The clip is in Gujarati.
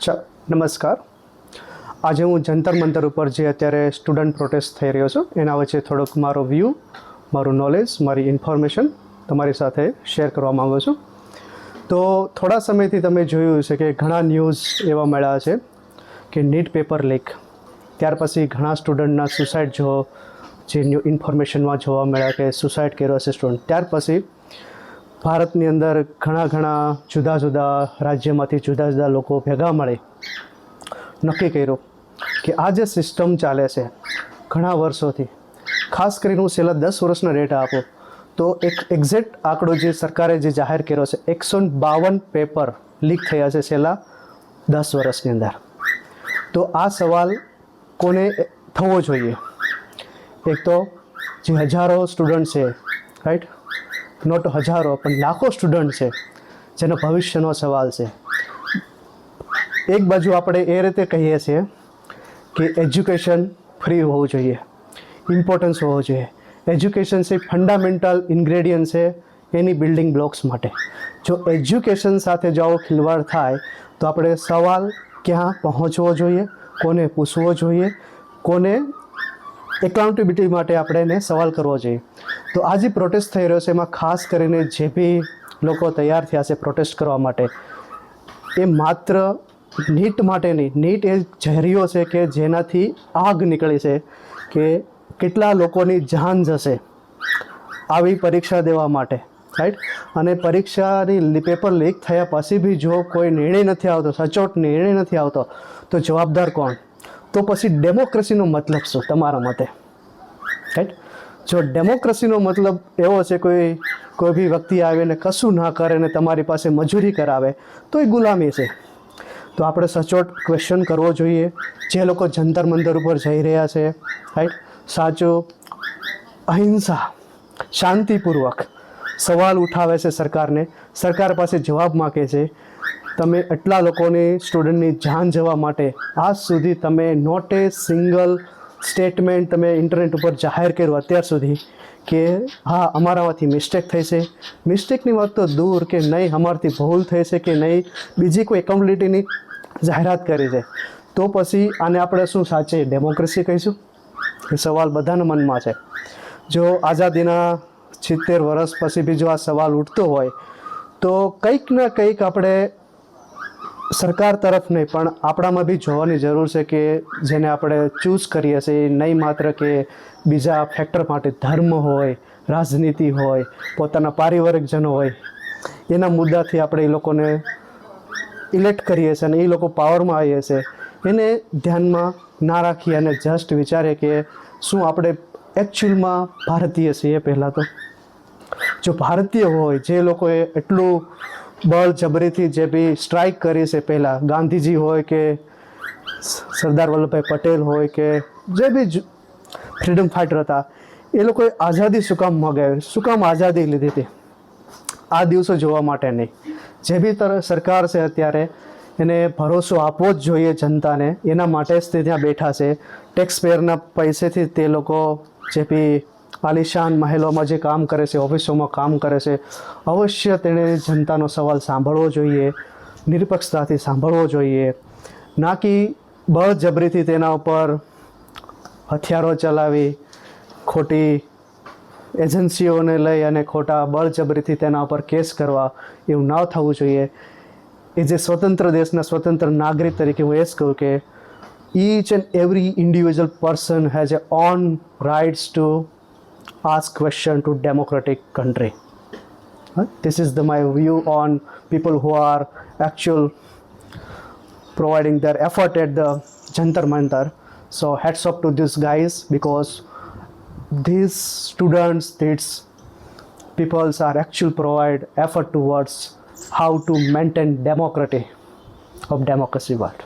નમસ્કાર. આજે હું જંતર મંતર ઉપર જે અત્યારે સ્ટુડન્ટ પ્રોટેસ્ટ થઈ રહ્યો છું એના વચ્ચે થોડોક મારો વ્યૂ, મારું નોલેજ, મારી ઇન્ફોર્મેશન તમારી સાથે શેર કરવા માગું છું. તો થોડા સમયથી તમે જોયું છે કે ઘણા ન્યૂઝ એવા મળ્યા છે કે નીટ પેપર લીક, ત્યાર પછી ઘણા સ્ટુડન્ટના સુસાઇડ જે ન્યૂ ઇન્ફોર્મેશનમાં જોવા મળ્યા કે સુસાઇડ કર્યો છે સ્ટુડન્ટ. ત્યાર પછી ભારતની અંદર ઘણા જુદા જુદા રાજ્યમાંથી જુદા જુદા લોકો ભેગા મળી નક્કી કર્યું કે આ જે સિસ્ટમ ચાલે છે ઘણા વર્ષોથી, ખાસ કરીને હું છેલ્લા 10 વર્ષનો ડેટા આપું તો એક એક્ઝેક્ટ આંકડો જે સરકારે જે જાહેર કર્યો છે, 152 પેપર લીક થયા છે છેલ્લા 10 વર્ષની અંદર. તો આ સવાલ કોને થવો જોઈએ? એક તો જે હજારો સ્ટુડન્ટ છે, રાઈટ, નોટ હજારો પણ લાખો સ્ટુડન્ટ છે જેનો ભવિષ્યનો સવાલ છે. એક બાજુ આપણે એ રીતે કહીએ છીએ કે એજ્યુકેશન ફ્રી હોવું જોઈએ, ઇમ્પોર્ટન્સ હોવો જોઈએ. એજ્યુકેશન છે ફંડામેન્ટલ ઇન્ગ્રેડિયન્ટ છે એની બિલ્ડિંગ બ્લોક્સ માટે. જો એજ્યુકેશન સાથે જો આવો ખિલવાડ થાય તો આપણે સવાલ ક્યાં પહોંચવો જોઈએ, કોને પૂછવો જોઈએ, કોને એકાઉન્ટેબિલિટી માટે આપણે એને સવાલ કરવો જોઈએ. તો આ જે પ્રોટેસ્ટ થઈ રહ્યો છે એમાં ખાસ કરીને જે બી લોકો તૈયાર થયા છે પ્રોટેસ્ટ કરવા માટે, એ માત્ર નીટ માટે નહીં. નીટ એ ઝેરીઓ છે કે જેનાથી આગ નીકળી છે કે કેટલા લોકોની જાન જશે આવી પરીક્ષા દેવા માટે, રાઈટ. અને પરીક્ષાની પેપર લીક થયા પછી બી જો કોઈ નિર્ણય નથી આવતો, સચોટ નિર્ણય નથી આવતો, તો જવાબદાર કોણ? તો પછી ડેમોક્રેસીનો મતલબ શું તમારા મતે, રાઈટ? જો ડેમોક્રેસીનો મતલબ એવો છે કોઈ બી વ્યક્તિ આવે ને કશું ના કરે ને તમારી પાસે મજૂરી કરાવે તો એ ગુલામી છે. તો આપણે સચોટ ક્વેશ્ચન કરવો જોઈએ. જે લોકો જંતર મંતર ઉપર જઈ રહ્યા છે, રાઈટ, સાચું અહિંસા શાંતિપૂર્વક સવાલ ઉઠાવે છે સરકારને, સરકાર પાસે જવાબ માગે છે. તમે એટલા લોકોની સ્ટુડન્ટની જાન જવા માટે આજ સુધી તમે નોટ એ સિંગલ સ્ટેટમેન્ટ તમે ઇન્ટરનેટ ઉપર જાહેર કર્યું અત્યાર સુધી કે હા અમારામાંથી મિસ્ટેક થઈ છે. મિસ્ટેકની વાત તો દૂર કે નહીં અમારાથી ભૂલ થઈ છે કે નહીં બીજી કોઈ એકાઉન્ટેબિલિટીની જાહેરાત કરી છે, તો પછી આને આપણે શું સાચે ડેમોક્રેસી કહીશું? એ સવાલ બધાના મનમાં છે. જો આઝાદીના 70 વર્ષ પછી બી જો આ સવાલ ઉઠતો હોય તો કંઈક ના કંઈક આપણે સરકાર તરફ નહીં પણ આપણામાં બી જોવાની જરૂર છે કે જેને આપણે ચૂઝ કરીએ છીએ, નહીં માત્ર કે બીજા ફેક્ટર માટે, ધર્મ હોય, રાજનીતિ હોય, પોતાના પારિવારિકજનો હોય, એના મુદ્દાથી આપણે એ લોકોને ઇલેક્ટ કરીએ છીએ અને એ લોકો પાવરમાં આવીએ છીએ, એને ધ્યાનમાં ના રાખીએ અને જસ્ટ વિચારીએ કે શું આપણે એકચ્યુઅલમાં ભારતીય છીએ. પહેલાં તો જો ભારતીય હોય, જે લોકોએ એટલું બળજબરીથી જે બી સ્ટ્રાઇક કરી છે, પહેલાં ગાંધીજી હોય કે સરદાર વલ્લભભાઈ પટેલ હોય કે જે બી ફ્રીડમ ફાઇટર હતા, એ લોકોએ આઝાદી શું કામ મગાવી, શું કામ આઝાદી લીધી હતી? આ દિવસો જોવા માટે નહીં. જે બી સરકાર છે અત્યારે એને ભરોસો આપવો જ જોઈએ જનતાને, એના માટે જ તે ત્યાં બેઠા છે. ટેક્સ પેયરના પૈસેથી તે લોકો જે બી આલિશાન મહેલોમાં જે કામ કરે છે, ઓફિસોમાં કામ કરે છે, અવશ્ય તેણે જનતાનો સવાલ સાંભળવો જોઈએ, નિરપેક્ષતાથી સાંભળવો જોઈએ, ના કે બળજબરીથી તેના ઉપર હથિયારો ચલાવી, ખોટી એજન્સીઓને લઈ અને ખોટા બળજબરીથી તેના ઉપર કેસ કરવા, એવું ન થવું જોઈએ. એ જે સ્વતંત્ર દેશના સ્વતંત્ર નાગરિક તરીકે હું એ જ કહું કે each and every individual person has a own rights to ask question to democratic country. This is my view on people who are actual providing their effort at the Jantar Mantar. So hats off to these guys because these students, these peoples are actually provide effort towards how to maintain democracy world.